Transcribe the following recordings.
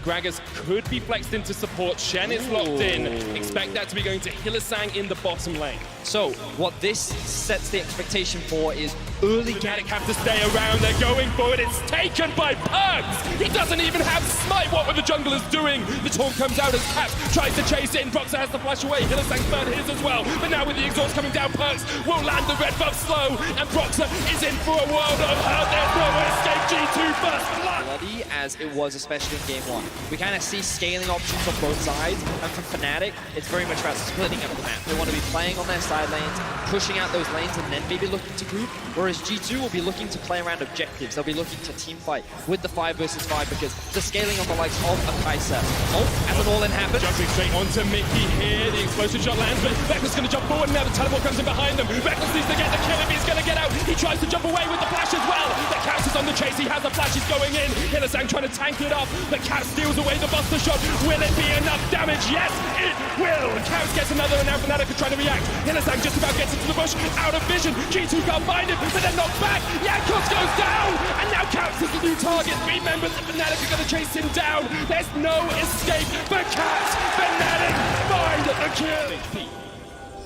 Gragas could be flexed into support. Shen is locked in. Expect that to be going to Hylissang in the bottom lane. So what this sets the expectation for is early Fnatic have to stay around. They're going for it. It's taken by Perks. He doesn't even have Smite. What were the junglers doing? The taunt comes out as Caps tries to chase in. Broxah has to flash away. Hylissang's burned his as well. But now with the exhaust coming down, Perks will land the red buff slow. And Broxah is in for a world of hurt. There's no escape. G2 first blood. bloody as it was, especially in game one. We kind of see scaling options on both sides. And for Fnatic, it's very much about splitting up the map. They want to be playing on their side lanes, pushing out those lanes, and then maybe looking to group. Whereas G2 will be looking to play around objectives. They'll be looking to team fight with the 5 versus 5 because the scaling on the likes of a Kai'Sa. As an all-in happens. Jumping straight onto Mickey here. The explosive shot lands, but Reckless going to jump forward. Now the teleport comes in behind them. Reckless needs to get the kill if he's going to get out. He tries to jump away with the flash as well. The Caps is on the chase. He has the flash. He's going in. Hylissang trying to tank it up. The Caps steals away the buster shot. Will it be enough damage? Yes, it will. Caps gets another, and now Fnatic are trying to react. Hylissang just about gets into the bush. Out of vision. G2 can't find him, but then knocked back. Jankos goes down, and now Caps is the new target. Remember that Fnatic are going to chase him down. There's no escape for Caps. Fnatic find the kill.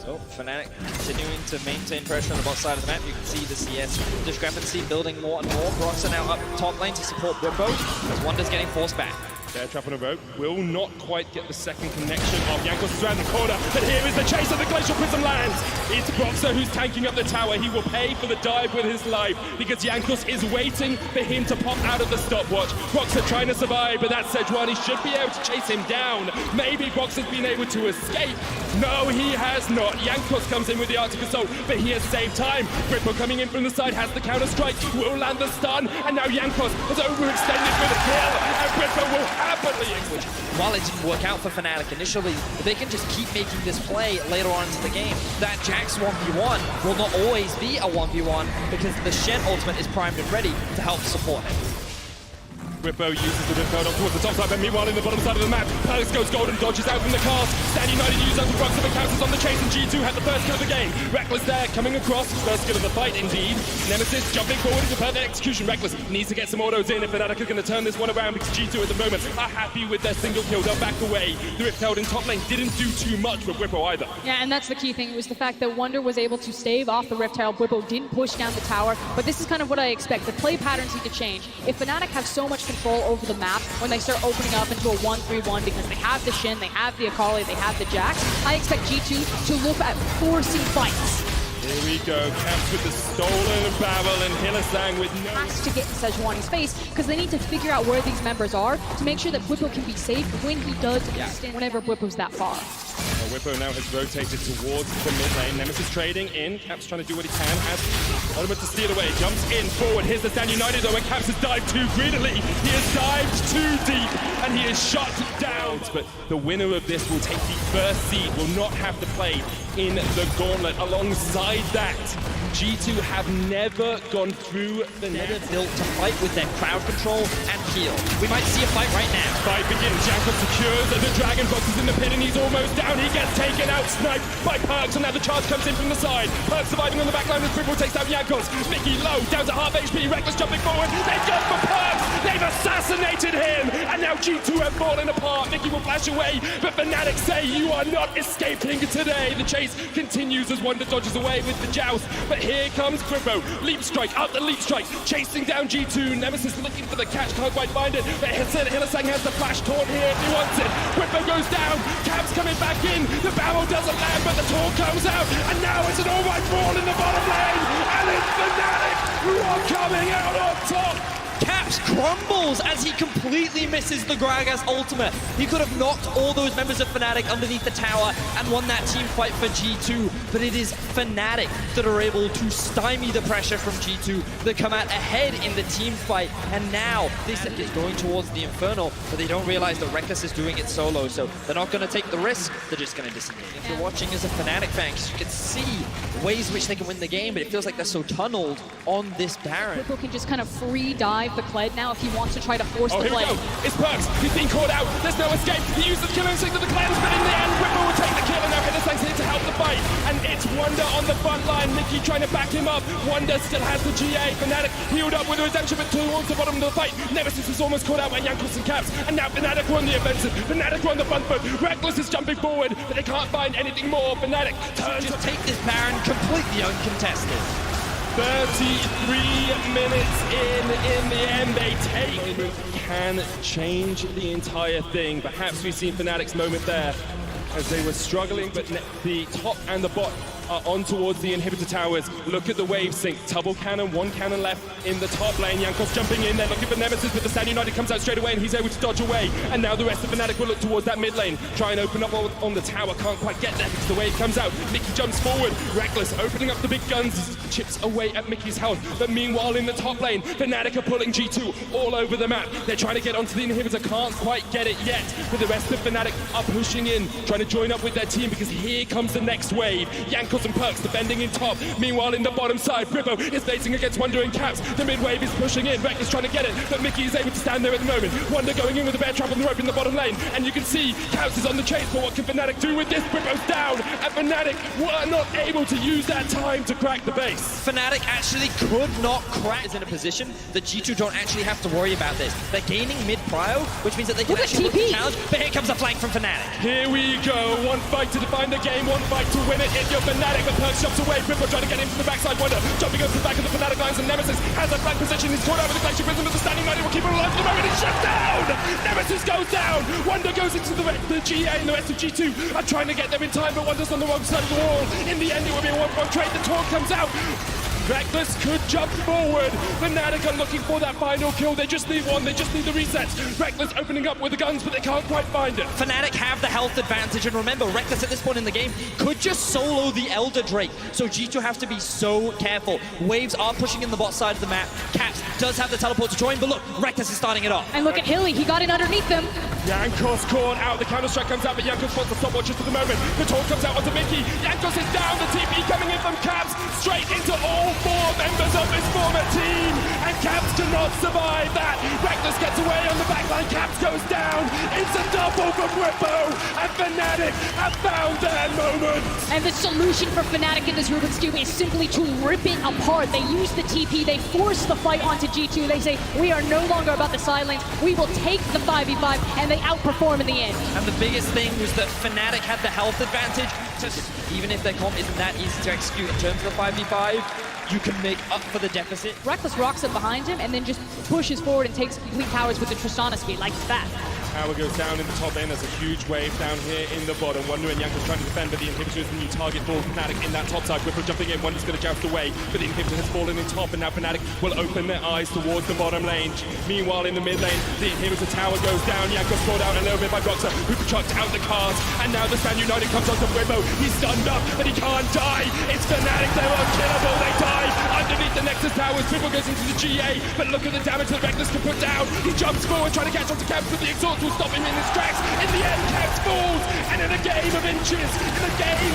So Fnatic continuing to maintain pressure on the bot side of the map. You can see the CS discrepancy building more and more. Broxah now up top lane to support Brimbo as Wonder's getting forced back. Bear trap on a rope will not quite get the second connection of Jankos is around the corner, but here is the chase of the Glacial Prism lands. It's Broxah who's tanking up the tower. He will pay for the dive with his life because Jankos is waiting for him to pop out of the stopwatch. Broxah trying to survive, but that Sejuani should be able to chase him down. Maybe Broxah's been able to escape. No, he has not. Jankos comes in with the Arctic Assault, but he has saved time. Grippo coming in from the side has the counter strike, will land the stun, and now Jankos has overextended with a kill, and Grippo will happily exit. While it didn't work out for Fnatic initially, they can just keep making this play later on into the game. That Jax 1v1 will not always be a 1v1 because the Shen ultimate is primed and ready to help support him. Grippo uses the Ripcode up towards the top side, but meanwhile in the bottom side of the map, Perks goes golden, dodges out from the cast. Stand United uses up the Broxah, but Caps is on the chase, and G2 had the first kill of the game. Reckless there, coming across, first kill of the fight indeed. Nemesis jumping forward into perfect execution. Reckless needs to get some autos in if Fnatic are going to turn this one around because G2 at the moment are happy with their single kill. They'll back away. The Ripcode in top lane didn't do too much for Grippo either. Yeah, and that's the key thing, was the fact that Wonder was able to stave off the Riptile. Grippo didn't push down the tower, but this is kind of what I expect. The play patterns need to change. If Fnatic have so much control over the map, when they start opening up into a 1-3-1 because they have the Shin, they have the Akali, they have the Jax, I expect G2 to look at forcing fights. Here we go, Caps with the stolen barrel and Hylissang with no... Has to get in Sejuani's face because they need to figure out where these members are to make sure that Bwipo can be safe when he does extend whenever Bwipo's that far. Whippo now has rotated towards the mid lane. Nemesis trading in. Caps trying to do what he can. Has ultimate to steal away. Jumps in forward. Here's the Stand United though, and Caps has dived too greedily. He has dived too deep and he is shut down. But the winner of this will take the first seed. Will not have to play in the gauntlet. Alongside that, G2 have never gone through the net. Built to fight with their crowd control and heal. We might see a fight right now. Fight begins. Jankos secures and the Dragon Box is in the pit and he's almost down. He gets taken out, sniped by Perks, and now the charge comes in from the side. Perks surviving on the back line as Grippo takes out Jankos. Mickey low, down to half HP. Reckless jumping forward. They've gone for Perks. They've assassinated him. And now G2 have fallen apart. Mickey will flash away, but Fnatic say you are not escaping today. The chase continues as Wonder dodges away with the joust. But here comes Grippo. Leap strike, up the leap strike, chasing down G2. Nemesis looking for the catch, can't quite find it. But Hylissang has the flash taunt here if he wants it. Grippo goes down. Caps coming back in. The barrel doesn't land, but the taunt comes out. And now it's an all-right brawl in the bottom lane. And it's Fnatic who are coming out on top. Caps crumbles as he completely misses the Gragas ultimate. He could have knocked all those members of Fnatic underneath the tower and won that team fight for G2, but it is Fnatic that are able to stymie the pressure from G2, that come out ahead in the team fight, and now this is going towards the Infernal, but they don't realize that Reckless is doing it solo, so they're not going to take the risk, they're just going to disengage. If you're watching as a Fnatic fan, you can see ways in which they can win the game, but it feels like they're so tunneled on this Baron. Grippo can just kind of free dive 5 for Kled now if he wants to try to force Oh, the here we play. go. It's Perks. He's being caught out. There's no escape. He uses the killing instinct of the clans, but in the end, Whipper will take the kill, and now Henderson's here to help the fight. And it's Wonder on the front line. Mickey trying to back him up. Wonder still has the GA. Fnatic healed up with the redemption, but towards the bottom of the fight. Nemesis was almost caught out by Jankos and Caps. And now Fnatic won the offensive. Fnatic won the front foot. Reckless is jumping forward, but they can't find anything more. Fnatic turns Just take this Baron completely uncontested. 33 minutes in the end, they take. Can change the entire thing. Perhaps we've seen Fnatic's moment there as they were struggling, but the top and the bot are on towards the inhibitor towers. Look at the wave sync. Double cannon, one cannon left in the top lane. Jankos jumping in there, looking for Nemesis, but the Stand United comes out straight away and he's able to dodge away. And now the rest of Fnatic will look towards that mid lane. Try and open up on the tower, can't quite get there because the wave comes out. Mickey jumps forward. Reckless opening up the big guns, chips away at Mickey's health. But meanwhile in the top lane, Fnatic are pulling G2 all over the map. They're trying to get onto the inhibitor, can't quite get it yet. But the rest of Fnatic are pushing in, trying to join up with their team because here comes the next wave. Jankos and Perks defending in top. Meanwhile, in the bottom side, Brippo is facing against Wonder and Caps. The mid wave is pushing in. Reck is trying to get it, but Mickey is able to stand there at the moment. Wonder going in with a bear trap on the rope in the bottom lane. And you can see Caps is on the chase, but what can Fnatic do with this? Brippo's down, and Fnatic were not able to use that time to crack the base. Fnatic actually could not crack is in a position that G2 don't actually have to worry about this. They're gaining mid prio, which means that they can Look at actually TP. challenge. But here comes a flank from Fnatic. Here we go, one fight to define the game, one fight to win it. If you're Fnatic, but Perks jumps away. Brippo trying to get in from the backside. Wonder jumping over the back of the Fnatic lines, and Nemesis has a flank position. He's caught out with the Glacier Prism, but the Standing United will keep him alive for the moment. He's shut down! Nemesis goes down! Wonder goes into the GA, and the rest of G2 are trying to get them in time, but Wonder's on the wrong side of the wall. In the end, it will be a 1-1 trade. The taunt comes out. Reckless could jump forward. Fnatic are looking for that final kill. They just need one. They just need the resets. Reckless opening up with the guns, but they can't quite find it. Fnatic have the health advantage, and remember, Reckless at this point in the game could just solo the Elder Drake, so G2 have to be so careful. Waves are pushing in the bot side of the map. Caps does have the teleport to join, but look, Reckless is starting it off. And look at Hilly, he got in underneath them. Jankos caught out. The counter-strike comes out, but Jankos wants the stopwatch just for the moment. The taunt comes out onto Mickey. Jankos is down. The TP coming in from Caps straight into all 4 members of his former team. And Caps cannot survive that. Reckless gets away on the backline. Caps goes down. It's a double from Rippo. And Fnatic have found their moment. And the solution for Fnatic in this Rubik's Cube is simply to rip it apart. They use the TP, they force the fight onto G2. They say, we are no longer about the side lanes. We will take the 5v5, and they outperform in the end. And the biggest thing was that Fnatic had the health advantage. Even if their comp isn't that easy to execute in terms of a 5v5, you can make up for the deficit. Reckless rocks it behind him and then just pushes forward and takes complete towers with the Tristana speed like that. Tower goes down in the top lane. There's a huge wave down here in the bottom. Wonder and Jankos trying to defend, but the inhibitor is the new target for Fnatic in that top side. Whipper jumping in. Wonder's going to joust away, but the inhibitor has fallen in top, and now Fnatic will open their eyes towards the bottom lane. Meanwhile, in the mid lane, the inhibitor tower goes down. Jankos caught out a little bit by Boxer, who chucked out the cards, and now the Stand United comes onto Whippo. He's stunned up, but he can't die. It's Fnatic. They're unkillable. They die underneath the Nexus towers. Whippo goes into the GA, but look at the damage that Reckless can put down. He jumps forward, trying to catch onto Caps, but the exhaust will stop him in his tracks. In the end, Caps falls, and in a game of inches, in a game